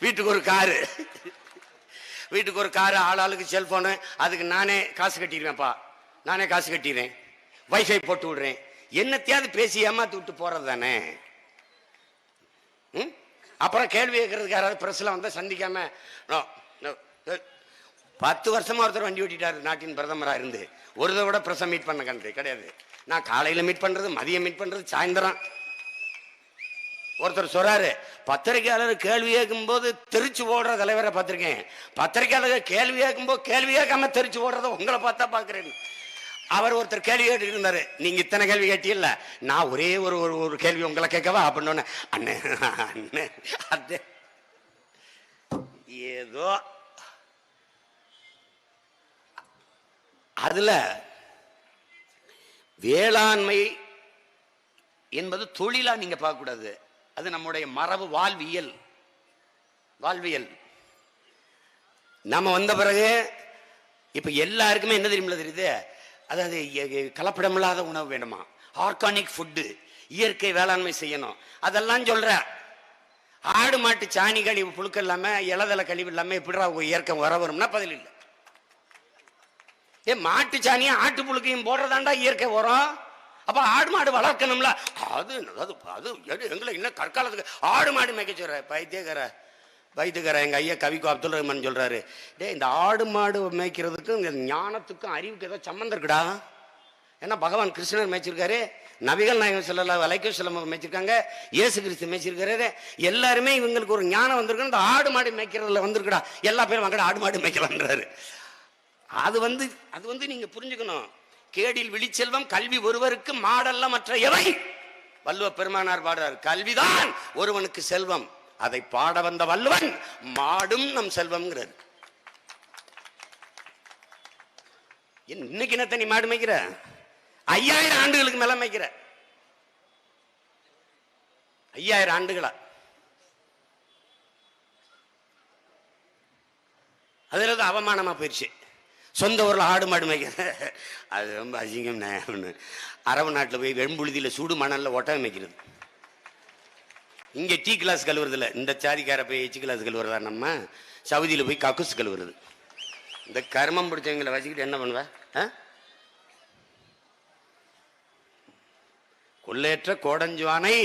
வீட்டுக்கு ஒரு காரு, வீட்டுக்கு ஒரு காரு, ஆளாளுக்கு செல்போனு. அதுக்கு நானே காசு கட்டிடுவேன்ப்பா, நானே காசு கட்டிடுறேன், வைஃபை போட்டு விடுறேன். என்னத்தையாவது பேசி ஏமாத்தி விட்டு போறது தானே. அப்புறம் கேள்வி கேட்கறதுக்கு யாராவது பிரஸ்ல வந்தா சந்திக்காம 10 வருஷமா ஒருத்தர் வண்டி ஓட்டிட்டாரு நாட்டின் பிரதமராக இருந்து. ஒரு தடவை கூட பிரசம் மீட் பண்ண கண்டு கிடையாது. நான் காலையில மீட் பண்றது, மதியம் மீட் பண்றது, சாயந்தரம். ஒருத்தர் சொல்றாரு, பத்திரிகையாளர் கேள்வி கேட்கும் போது தெரிச்சு ஓடுற தலைவரை பார்த்திருக்கேன், பத்திரிகையாளர் கேள்வி கேட்கும் போது கேள்வி கேட்காம தெரிச்சு ஓடுறத உங்களை பார்த்தா பாக்குறேன். அவர் ஒருத்தர் கேள்வி கேட்டு இருந்தாரு, நீங்க இத்தனை கேள்வி கேட்டீங்கல்ல, நான் ஒரே ஒரு கேள்வி உங்களை கேட்கவா அப்படின்னு. அண்ணே அண்ணே அது ஏதோ அதுல வேளாண்மை என்பது தொழிலா நீங்க பார்க்க கூடாது. அது நம்முடைய மரபு, வாழ்வியல். நம்ம வந்த பிறகு இப்ப எல்லாருக்குமே என்ன தெரியுது, அதாவது கலப்படமில்லாத உணவு வேணுமா, ஆர்கானிக் ஃபுட்டு, இயற்கை வேளாண்மை செய்யணும், அதெல்லாம் சொல்ற. ஆடு மாட்டு சாணி கழிவு புழுக்க இல்லாம, இலதலை கழிவு இல்லாம எப்படிடா இயற்கை வர வரும்னா பதில் இல்லை. மாட்டு சாணியும் ஆட்டு புழுக்கையும் போடுறதாண்டா இயற்கை வரும். அப்ப ஆடு மாடு வளர்க்கணும்ல. அது எங்களை இன்னும் கற்காலத்துக்கு ஆடு மாடு மேய்க்க சொல்ற வைத்தியக்கார எங்க ஐயா கவிக்கு அப்துல் ரஹ்மான் சொல்றாரு, டே இந்த ஆடு மாடு மேய்க்கிறதுக்கும் இந்த ஞானத்துக்கும் அறிவுக்கு ஏதோ சம்பந்தம் இருக்குடா. ஏன்னா பகவான் கிருஷ்ணர் மேய்ச்சிருக்காரு, நபிகள் நாயகம் ஸல்லல்லாஹு அலைஹி வஸல்லம் மேய்ச்சிருக்காங்க, இயேசு கிறிஸ்து மேய்ச்சிருக்காரு. எல்லாருமே இவங்களுக்கு ஒரு ஞானம் வந்திருக்கு, இந்த ஆடு மாடு மேய்க்கிறதுல வந்திருக்குடா. எல்லா பேரும் வாங்கடா ஆடு மாடு மேய்க்கலான்றாரு. அது வந்து நீங்க புரிஞ்சுக்கணும். கேடில் விழிச்செல்வம் கல்வி ஒருவருக்கு மாடல்ல மற்ற எவை. வள்ளுவ பெருமானார் பாடுறார், கல்விதான் ஒருவனுக்கு செல்வம், அதை பாட வந்த வள்ளுவன் மாடும் நம் செல்வம்ங்கிறார். இன்னைக்கு என்ன நீ மாடு மேய்க்கிற? 5000 ஆண்டுகளுக்கு மேல மேய்க்கிற. 5000 ஆண்டுகளா? அதுல அவமானமா போயிடுச்சு. சொந்த ஊரில் ஆடு மாடு மேய்க்க அது ரொம்ப அசிங்கம். அரபு நாட்டில் போய் வெண்புழுதியில் சூடு மணலில் ஒட்டகம் மேய்க்கிறது. இங்கே டீ கிளாஸ் கழுவுறதில்ல. இந்த சாதிக்கார போய் எச்சு கிளாஸ் கழுவுறதா, நம்ம சவுதியில் போய் கக்குஸ் கழுவுறது. இந்த கர்மம் பிடிச்சவங்களை வச்சுக்கிட்டு என்ன பண்ணுவேன்? கொள்ளையற்ற கோடஞ்சுவானை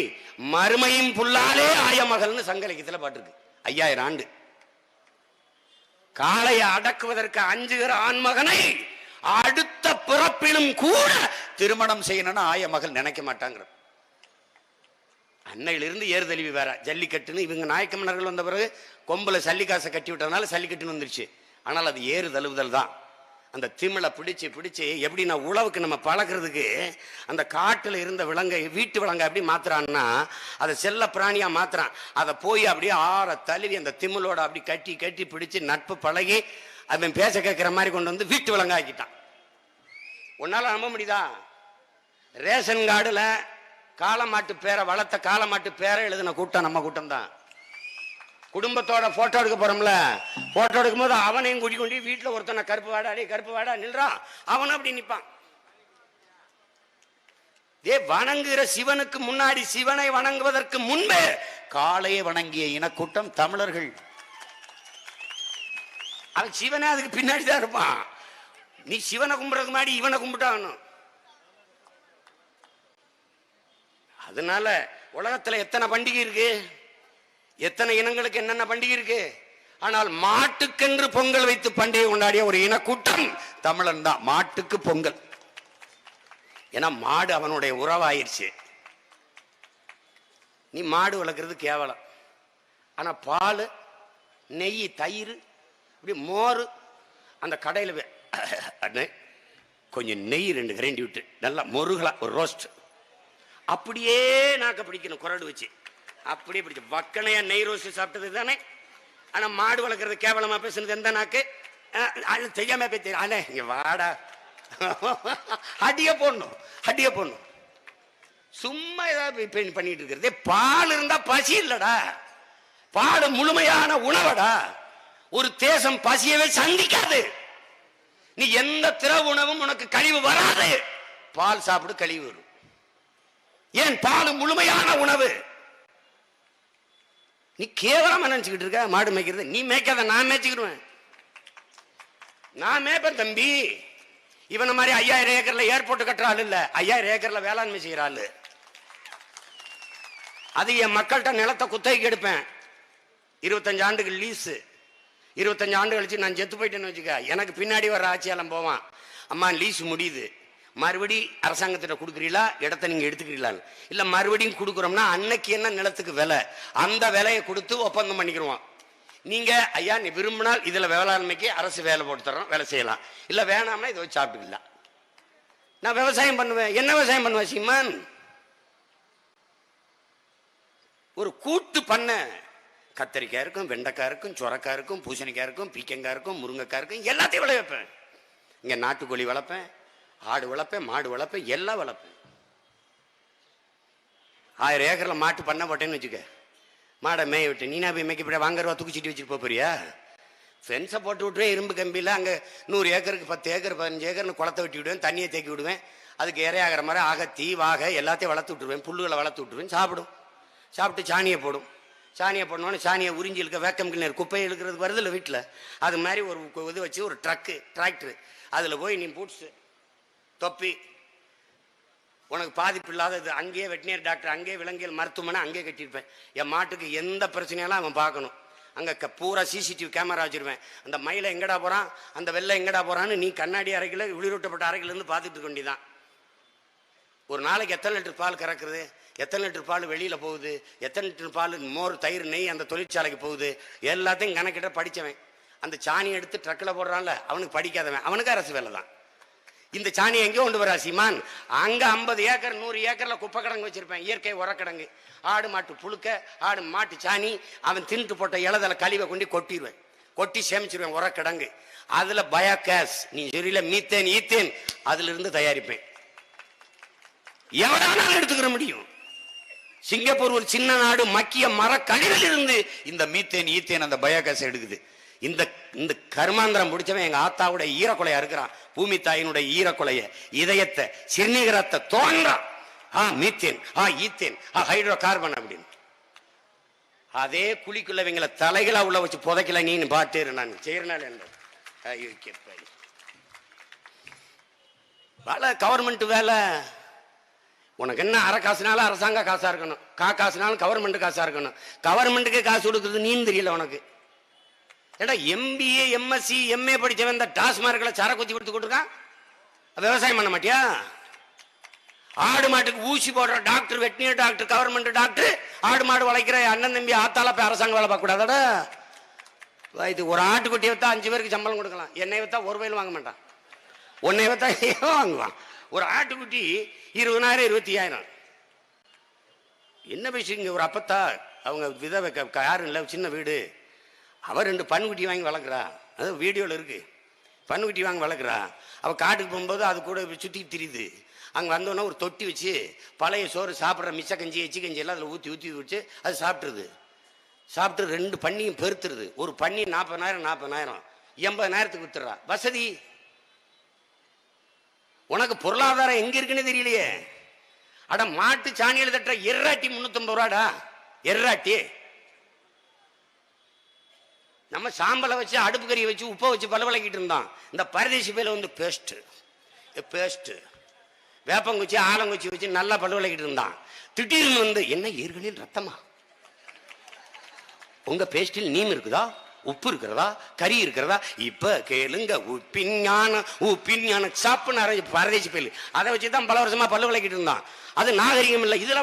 மறுமையும் புல்லாலே ஆய மகள்னு சங்க இலக்கியத்தில் பாட்டுருக்கு. 5000 ஆண்டு. காளையை அடக்குவதற்கு அஞ்சுகிற ஆண்மகனை அடுத்த பிறப்பிலும் கூட திருமணம் செய்யணும்னு ஆய மகள் நினைக்க மாட்டாங்க. அன்னையிலிருந்து ஏறுதழுவி வேற ஜல்லிக்கட்டுன்னு இவங்க நாயக்க மன்னர்கள் வந்த பிறகு கொம்புல சல்லிக்காசை கட்டி விட்டதுனால ஜல்லிக்கட்டுன்னு வந்துருச்சு. ஆனால் அது ஏறு தழுவுதல் தான். அந்த திமிழை பிடிச்சு எப்படின்னா உழவுக்கு நம்ம பழக்கிறதுக்கு அந்த காட்டில் இருந்த விலங்கை வீட்டு விலங்கை எப்படி மாத்துறான்னா அதை செல்ல பிராணியா மாத்துறான். அதை போய் அப்படியே ஆற தழுவி அந்த திமிழோட அப்படி கட்டி பிடிச்சு நட்பு பழகி அவன் பேச கேட்கிற மாதிரி கொண்டு வந்து வீட்டு விலங்கு ஆக்கிட்டான். உன்னால நம்ப முடியுதா? ரேஷன் கார்டுல காளமாட்டு பேரை வளர்த்த காளமாட்டு பேரை எழுதின கூட்டம் நம்ம கூட்டம் தான். குடும்பத்தோட போட்டோ எடுக்க போறோம்ல, போட்டோ எடுக்கும் போது அவனையும் கூட்டிக்கொண்டு வீட்டுல ஒருத்தனை கருப்பு வாடா நில்றான், அவனும் அப்படி நிப்பான். வணங்குகிற சிவனுக்கு முன்னாடி சிவனை வணங்குவதற்கு முன்பே காளையை வணங்கிய இனக்கூட்டம் தமிழர்கள். அவன் சிவனே அதுக்கு பின்னாடி தான் இருப்பான். நீ சிவனை கும்பிடுறதுக்கு முன்னாடி இவனை கும்பிட்டாகணும். அதனால உலகத்துல எத்தனை பண்டிகை இருக்கு, எத்தனை இனங்களுக்கு என்னென்ன பண்டிகை இருக்கு. ஆனால் மாட்டுக்கென்று பொங்கல் வைத்து பண்டிகை கொண்டாடிய ஒரு இனக்கூட்டம் தமிழன் தான். மாட்டுக்கு பொங்கல். ஏன்னா மாடு அவனுடைய உறவாயிருச்சு. நீ மாடு வளர்க்கறது கேவலம். ஆனா பால், நெய், தயிர், இப்படி மோர், அந்த கடையில் கொஞ்சம் நெய் 2 கிரைண்டி விட்டு நல்லா மொருகலா ஒரு ரோஸ்ட் அப்படியே நாக்க பிடிக்கணும், குரடு வச்சு அப்படியே பிடிச்ச வக்கனையா நெய் ரோஸ்ட் சாப்பிட்டது தானே. ஆனா மாடு வளர்க்கறது கேவலமா பேசுனது எந்த நாக்கு? தெரியாம போய் இங்க வாடா அடிய போடணும். சும்மா ஏதாவது பண்ணிட்டு இருக்கிறது. பால் இருந்தா பசி இல்லடா, பால் முழுமையான உணவடா. ஒரு தேசம் பசியவே சந்திக்காது. நீ எந்த திரவ உணவும் உனக்கு கழிவு வராது. பால் சாப்பிடு, கழிவு வரும். ஏன்? பால் முழுமையான உணவு. நீ கேவலமா நினைச்சுக்கிட்டு இருக்க மாடு மேய்க்கிறது. நீ மேய்க்காத, நான் மேய்ச்சிக்கிடுவேன். நான் மேய்ப்பேன் தம்பி. இவன மாதிரி 5000 ஏக்கர்ல ஏர்போர்ட் கட்டுற ஆள் இல்ல, 5000 ஏக்கர்ல வேளாண்மை செய்யற ஆளு. அது என் மக்கள்கிட்ட நிலத்தை குத்தகைக்கு எடுப்பேன். 25 ஆண்டுகள் லீஸு. 25 ஆண்டு கழிச்சு நான் செத்து போயிட்டேன்னு வச்சுக்க, எனக்கு பின்னாடி வர ஆட்சியாளம் போவான், அம்மா லீஸ் முடியுது, மறுபடி அரசாங்கத்திட்ட கொடுக்குறீங்களா, இடத்த நீங்க எடுத்துக்கிறீங்களா, இல்ல மறுபடியும் கொடுக்குறோம்னா அன்னைக்கு என்ன நிலத்துக்கு விலை, அந்த விலையை கொடுத்து ஒப்பந்தம் பண்ணிக்கிறோம். நீங்க ஐயா நீ விரும்பினால் இதுல வேளாண்மைக்கு அரசு வேலை போட்டு தரோம், வேலை செய்யலாம், இல்ல வேணாம்னா இதை வச்சு சாப்பிட்டுக்கலாம். நான் விவசாயம் பண்ணுவேன். என்ன விவசாயம் பண்ணுவேன் சீமான்? ஒரு கூட்டு பண்ண, கத்தரிக்காய் இருக்கும், வெண்டைக்காய் இருக்கும், சொரக்காய் இருக்கும், பூசணிக்காய் இருக்கும், பீக்கங்காய் இருக்கும், முருங்கைக்காய் இருக்கும், எல்லாத்தையும் விளை வைப்பேன். இங்க நாட்டுக்கோழி வளர்ப்பேன், ஆடு வளர்ப்பேன், மாடு வளர்ப்பேன், எல்லாம் வளர்ப்பேன். 1000 ஏக்கர்ல மாட்டு பண்ண போட்டேன்னு வச்சுக்க, மாடை மேய விட்டு நீனா போய் மேய்க்க வாங்குறவா தூக்கி சீட்டி வச்சுட்டு போறியா? ஃபென்ஸை போட்டு விட்டுருவேன், இரும்பு கம்பியில். அங்கே 100 ஏக்கருக்கு 10 ஏக்கர் 15 ஏக்கர்னு குளத்தை வெட்டி விடுவேன், தண்ணியை தேக்கி விடுவேன். அதுக்கு இறையாகிற மாதிரி அகத்தி வாகை எல்லாத்தையும் வளர்த்து விட்டுருவேன், புல்லுகளை வளர்த்து விட்டுருவேன். சாப்பிட்டு சாணியை போடும். சாணியை போடணுன்னு சாணியை உறிஞ்சி இழுக்க வேக்கம் கிளீனர் குப்பையை இழுக்கிறதுக்கு வருது இல்லை வீட்டில், அது மாதிரி ஒரு இது வச்சு ஒரு டிராக்டரு, அதில் போய் நீ பூட்ஸு தொப்பி, உனக்கு பாதிப்பு இல்லாதது அங்கேயே வெட்டினரி டாக்டர், அங்கேயே விலங்கியல் மருத்துவமனை அங்கேயே கட்டியிருப்பேன். என் மாட்டுக்கு எந்த பிரச்சனையாலும் அவன் பார்க்கணும். அங்கே பூரா CCTV கேமரா வச்சுருவேன். அந்த மயிலை எங்கடா போகிறான், அந்த வெள்ளை எங்கடா போகிறான்னு நீ கண்ணாடி அறைகளை விளிரூட்டப்பட்ட அறையிலேருந்து பார்த்துட்டு இருக்க வேண்டியதான். ஒரு நாளைக்கு எத்தனை லிட்டர் பால் கறக்குறது, எத்தனை லிட்டர் பால் வெளியில் போகுது, எத்தனை லிட்டர் பால் மோர் தயிர் நெய் அந்த தொழிற்சாலைக்கு போகுது, எல்லாத்தையும் கணக்கிட்ட படித்தவன். அந்த சாணியை எடுத்து ட்ரக்கில் போடுறான்ல, அவனுக்கு படிக்காதவன், அவனுக்கு அரசு வேலை தான். இந்த சாணியை எங்கே கொண்டு வரா சீமான்? அங்கே 50 ஏக்கர் 100 ஏக்கர்ல குப்பை கிடங்கு வச்சிருப்பேன், இயற்கை உரக்கிடங்கு. ஆடு மாட்டு புழுக்க, ஆடு மாட்டு சாணி, அவன் தின்ட்டு போட்ட இலதல கழிவை கொண்டு கொட்டிடுவேன், கொட்டி சேமிச்சிருவேன் உரக்கிடங்கு. அதில் பயோகேஸ், நீ சொல்லியில மீத்தேன் ஈத்தேன், அதுல இருந்து தயாரிப்பேன். எவ்வளவு எடுத்துக்கிற முடியும்? சிங்கப்பூர் ஒரு சின்ன நாடு, மக்கிய மர கழிவில் இருந்து இந்த மீத்தேன் ஈத்தேன் அந்த பயோகேஸ் எடுக்குது. இந்த இந்த கர்மாந்திரம் பிடிச்சவன் எங்க ஆத்தாவுடைய ஈரக்கொலையா இருக்கிறான். பூமி தாயினுடைய ஈரக்கொலைய, இதயத்தை, சிறுநீரத்தை தோன்றான். மீத்தேன், ஈத்தேன், ஹைட்ரோ கார்பன் அப்படின்னு. அதே குழிக்குள்ள இவங்களை தலைகளா உள்ள வச்சு புதைக்கல நீ பாட்டேரு, நான் செய்யறனால என்ன வேலை, கவர்மெண்ட் வேலை. உனக்கு என்ன அரை காசுனாலும் அரசாங்க காசா இருக்கணும், காசுனாலும் கவர்மெண்ட் காசா இருக்கணும். கவர்மெண்ட்டுக்கு காசு கொடுக்குறது நீ தெரியல உனக்கு. ஏடா MBA MSc MA படிச்சவன் இந்த டாஸ்மார்க்ல சர குத்தி கொடுத்து கொடுத்துருக்கான், விவசாயம் பண்ண மாட்டியா? ஆடு மாட்டுக்கு ஊசி போடுற doctor, veterinary doctor, government doctor, ஆடு மாடு வளைக்கிற அண்ணன் தம்பி ஆத்தால போய் அரசாங்க வேலை பார்க்க கூடாதா? இது ஒரு ஆட்டுக்குட்டியை வித்தா 5 பேருக்கு சம்பளம் கொடுக்கலாம், என்னை வித்தா 1 ரூபாயிலும் வாங்க மாட்டான், உன்னை வித்தா வாங்குவான். ஒரு ஆட்டுக்குட்டி 20,000 25,000. என்ன பேசுறீங்க? ஒரு அப்பத்தா, அவங்க விதவை, யாரும் இல்லை, சின்ன வீடு, அவர் 2 பன்குட்டி வாங்கி வளர்க்குறா, அது வீடியோவில் இருக்கு. பன்குட்டி வாங்கி வளர்க்குறா, அவள் காட்டுக்கு போகும்போது அது கூட சுற்றி திரியுது. அங்கே வந்தோன்னா ஒரு தொட்டி வச்சு பழைய சோறு சாப்பிட்ற மிச்ச கஞ்சி எச்சி கஞ்சி எல்லாம் அதில் ஊற்றி வச்சு அது சாப்பிட்ருது. சாப்பிட்டு 2 பன்னியும் பெருத்துருது. ஒரு பன்னி 40,000 80,000த்துக்கு வித்துறா. வசதி. உனக்கு பொருளாதாரம் எங்க இருக்குன்னு தெரியலையே. அட மாட்டு சாணியில் தட்டுற எர்ராட்டி 350 ரூபாடா, எர்ராட்டி. நம்ம சாம்பலை வச்சு அடுப்பு கறியை வச்சு உப்பை வச்சு பலவளைக்கிட்டு இருந்தான். இந்த பரதேசி பேல வந்து பேஸ்ட் வேப்பங்குச்சி ஆலங்குச்சி வச்சு நல்லா பல்வளைக்கிட்டு இருந்தான். திடீர்னு வந்து என்ன ஈர்களில் ரத்தமா, உங்க பேஸ்டில் நீம் இருக்குதா, உப்பு இருக்கிறதா, கறி இருக்கிறதா, இப்ப கேளுங்க உப்பின் ஞான சாப்புன்னு அரைஞ்சு பரதேசி பேல். அதை வச்சுதான் பல வருஷமா பல்லு விளக்கிட்டு இருந்தான். அது நாகரிகம் இல்லை. இதுல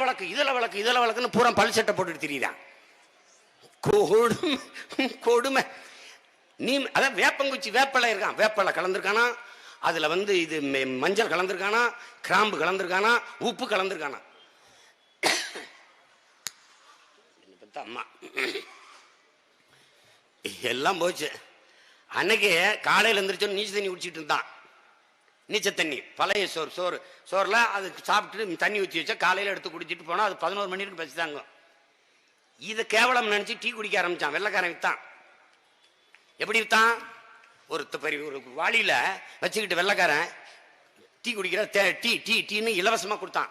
வழக்குன்னு பூரா பல் சட்டை போட்டுட்டு திரியுதான். கொடுமை. நீ அதான் வேப்பங்குச்சி வேப்பலை இருக்கான், வேப்பலை கலந்துருக்கானா, அதுல வந்து இது மஞ்சள் கலந்துருக்கானா, கிராம்பு கலந்துருக்கானா, உப்பு கலந்துருக்கானா. அம்மா எல்லாம் போச்சு. அன்னைக்கு காலையில் எழுந்திரிச்சோம், நீச்சல் தண்ணி குடிச்சிட்டு இருந்தான். நீச்சல் தண்ணி பழைய சோறுல அது சாப்பிட்டு தண்ணி ஊற்றி வச்சா காலையில் எடுத்து குடிச்சிட்டு போனா அது 11 மணி வரைக்கும் பசித்தாங்க. இதை கேவலம் நினைச்சு டீ குடிக்க ஆரம்பிச்சான். வெள்ளைக்காரன் வித்தான். எப்படி வித்தான்? ஒரு வாளியில வச்சுக்கிட்டு வெள்ளைக்காரன் டீ குடிக்கிற டீன்னு இலவசமா கொடுத்தான்.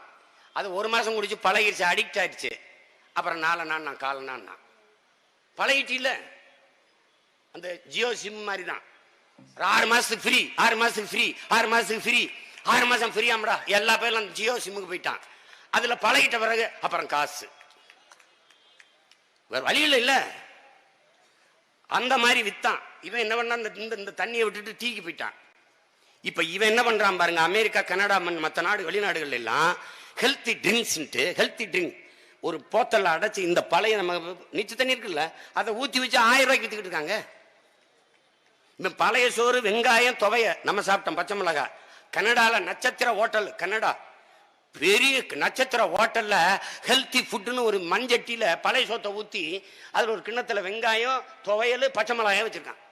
அது 1 மாசம் குடிச்சு பழகிருச்சு, அடிக்ட் ஆயிடுச்சு. அப்புறம் 4 நாள் நான் 4 நாள் பழகிட்டில அந்த ஜியோ சிம் மாதிரி தான். 6 மாசத்துக்கு ஃப்ரீ, 6 மாசத்துக்கு ஃப்ரீ, 6 மாசத்துக்கு ஃப்ரீ, 6 மாசம் ஃப்ரீயாமடா. எல்லா பேரும் ஜியோ சிம்முக்கு போயிட்டான். அதுல பழகிட்ட பிறகு அப்புறம் காசு வேற வழியில் இல்ல. அந்த மாதிரி வித்தான். இவன் என்ன பண்ணான், இந்த தண்ணியை விட்டுட்டு டீக்கு போயிட்டான். இப்ப இவன் என்ன பண்றான் பாருங்க, அமெரிக்கா, கனடா, மற்ற நாடு, வெளிநாடுகள் எல்லாம் ஹெல்த்தி ட்ரிங்க்ஸ், ஹெல்த்தி ட்ரிங்க் ஒரு போத்தல்ல அடைச்சு, இந்த பழைய நம்ம நீச்சு தண்ணி இருக்குல்ல, அதை ஊத்தி வச்சு 1000 ரூபாய்க்கு வித்துக்கிட்டு இருக்காங்க. இந்த பழைய சோறு, வெங்காயம், துவைய நம்ம சாப்பிட்டோம், பச்சை மிளகாய். கனடால நட்சத்திர ஹோட்டல், கனடா பெரிய நட்சத்திர ஹோட்டல்ல ஹெல்த்தி ஃபுட்னு ஒரு மண்சட்டியில பழைய சோத்தை ஊத்தி அதுல ஒரு கிண்ணத்துல வெங்காயம், துவையல், பச்சை மிளகாயம் வச்சிருக்கான்.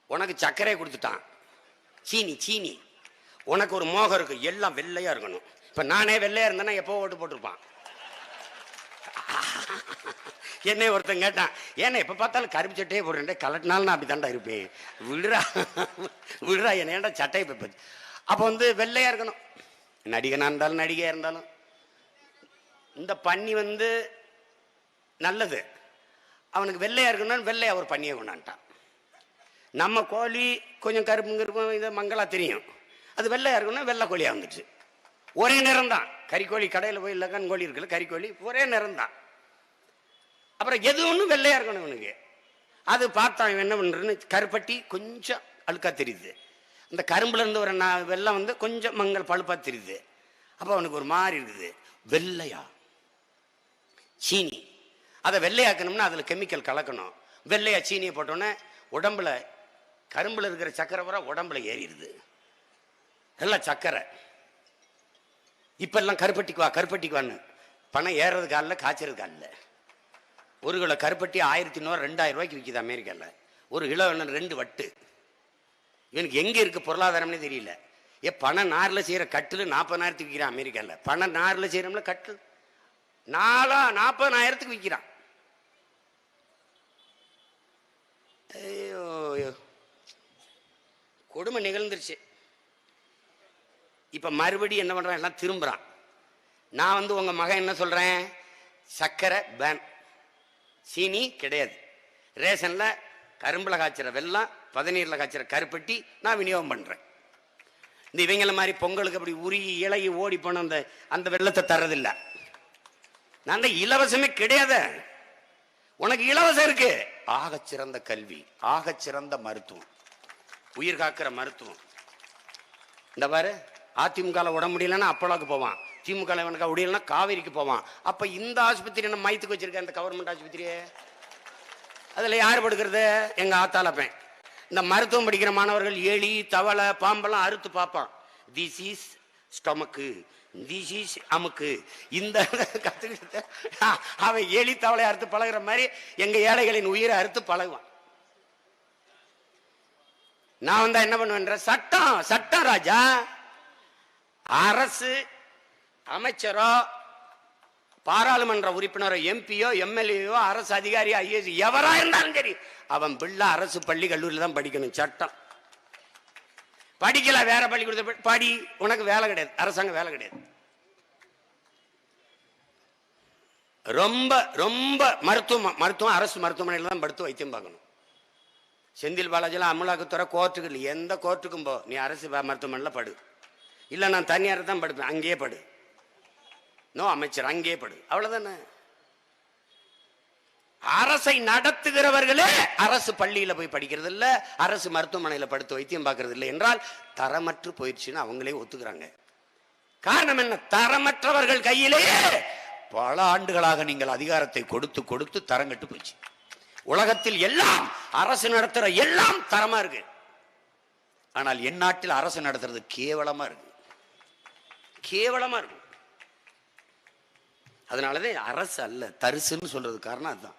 உனக்கு சர்க்கரை கொடுத்துட்டான், சீனி. உனக்கு ஒரு மோகம் இருக்கு, எல்லாம் வெள்ளையா இருக்கணும். இப்ப நானே வெள்ளையா இருந்தேன்னா எப்போ ஓட்டு போட்டிருப்பான். என்னை ஒருத்தன் கேட்டான், ஏன்னா எப்ப பார்த்தாலும் கருப்பு சட்டையே போடுறேன், கலட்டினாலும் நான் அப்படி தாண்டா இருப்பேன், விடுறா என்ன ஏன்டா சட்டையை போய். அப்போ வெள்ளையா இருக்கணும், நடிகனா இருந்தாலும் நடிகையா இருந்தாலும். இந்த பன்னி நல்லது, அவனுக்கு வெள்ளையா இருக்கணும்னு வெள்ளையா ஒரு பண்ணியை கொண்டான்ட்டான். நம்ம கோழி கொஞ்சம் கருப்பும் இதை மங்களா தெரியும், அது வெள்ளையா இருக்கணும், வெள்ளை கோழியா வந்துச்சு. ஒரே நிறம் தான். கறிக்கோழி கடையில் போய் இல்லைக்கான் கோழி இருக்குல்ல, கறிக்கோழி ஒரே நிறம் தான். அப்புறம் எது ஒன்றும் வெள்ளையா இருக்கணும் இவனுக்கு. அது பார்த்தான், இவன் என்ன பண்றன்னு, கருப்பட்டி கொஞ்சம் அழுக்கா தெரியுது, இந்த கரும்புல இருந்து ஒரு வெள்ளம் கொஞ்சம் மங்கள் பழுப்பா தெரியுது. அப்போ அவனுக்கு ஒரு மாதிரி இருக்குது. வெள்ளையா சீனி, அதை வெள்ளையாக்கணும்னா அதுல கெமிக்கல் கலக்கணும். வெள்ளையா சீனியை போட்டோன்னே உடம்புல கரும்புல இருக்கிற சக்கரை பூரா உடம்புல ஏறிடுது, எல்லாம் சக்கரை. இப்ப எல்லாம் கருப்பட்டிக்கு வான்னு பணம் ஏறதுக்கு ஆள்ல, காய்ச்சறதுக்கு ஆள்ல. 1 கிலோ கருப்பட்டி 1100 2000 ரூபாய்க்கு விற்கிது அமெரிக்கால. 1 கிலோ 2 வட்டு. இவனுக்கு எங்க இருக்கு பொருளாதாரம்னே தெரியல. பணம் நார்ல செய்யற கட்டில் 40,000 விற்கிறான் அமெரிக்கால. பணம் நார்ல செய்யறோம்ல கட்டில் 40,000 விற்கிறான். ஐயோ கொடுமை நிகழ்ந்துருச்சு. இப்ப மறுபடியும் என்ன பண்றான், எல்லாம் திரும்புறான். நான் உங்க மகன் என்ன சொல்றேன், சர்க்கரை பேன், சீனி கிடையாது, ரேஷன்ல கரும்புல காய்ச்சற வெல்லம், பதநீர்ல காய்ச்சற கருப்பட்டி நான் விநியோகம் பண்றேன். இந்த இவங்கள மாதிரி பொங்கலுக்கு அப்படி உருகி இலகி ஓடி போன அந்த வெள்ளத்தை தர்றதில்லை. நான் இலவசமே கிடையாது, உனக்கு இலவசம் இருக்கு. ஆகச்சிறந்த கல்வி, ஆகச்சிறந்த மருத்துவம், உயிர் காக்கிற மருத்துவம். இந்த பாரு, அதிமுக உட முடியலன்னா அப்போலாக்கு போவான், திமுக முடியலன்னா காவேரிக்கு போவான். அப்ப இந்த ஆஸ்பத்திரி நம்ம மையத்துக்கு வச்சிருக்க இந்த கவர்மெண்ட் ஆஸ்பத்திரியே, அதுல யாரு படுக்கிறது, எங்க ஆத்தாலப்பேன். இந்த மருத்துவம் படிக்கிற மாணவர்கள் எலி, தவளை, பாம்பெல்லாம் அறுத்து பார்ப்பான். This is stomach, this is அமுக்கு. இந்த கத்துக்கிட்டு அவன் எலி தவளை அறுத்து பழகுற மாதிரி எங்க ஏழைகளின் உயிரை அறுத்து பழகுவான். நான் என்ன பண்ணுவேன், சட்டம் ராஜா. அரசு அமைச்சரோ, பாராளுமன்ற உறுப்பினரோ, எம்பியோ, எம்எல்ஏயோ, அரசு அதிகாரியோ, ஐஏஎஸ் எவரா இருந்தாலும் சரி, அவன் பிள்ளை அரசு பள்ளி கல்லூரியில் தான் படிக்கணும். சட்டம். படிக்கல வேற பள்ளிக்கூடத்தில் படி, உனக்கு வேலை கிடையாது, அரசாங்க வேலை கிடையாது. ரொம்ப ரொம்ப மருத்துவம் அரசு மருத்துவமனையில் தான் படுத்து வைத்தியம் பார்க்கணும். செந்தில் பாலாஜிலாம் அமலாக்கத்துறை கோர்ட்டுக்கு இல்லை, எந்த கோர்ட்டுக்கும் போ, நீ அரசு மருத்துவமனையில் படு. இல்லை நான் தனியார் தான் படுப்பேன், அங்கேயே படு. நோ அமைச்சர், அங்கேயே படு, அவ்வளவுதானே. அரசை நடத்துகிறவர்களே அரசு பள்ளியில போய் படிக்கிறது இல்ல, அரசு மருத்துவமனையில படுத்து வைத்தியம் பார்க்கறது இல்லை என்றால் தரமற்று போயிடுச்சுன்னு அவங்களே ஒத்துக்கிறாங்க. காரணம் என்ன, தரமற்றவர்கள் கையிலேயே பல ஆண்டுகளாக நீங்கள் அதிகாரத்தை கொடுத்து கொடுத்து தரங்கட்டு போச்சு. உலகத்தில் எல்லாம் அரசு நடத்துற எல்லாம் தரமா இருக்கு, ஆனால் என் நாட்டில் அரசு நடத்துறது கேவலமா இருக்கு, கேவலமா இருக்கு. அதனாலதான் அரசு அல்ல தரிசுன்னு சொல்றது காரணம் அதுதான்.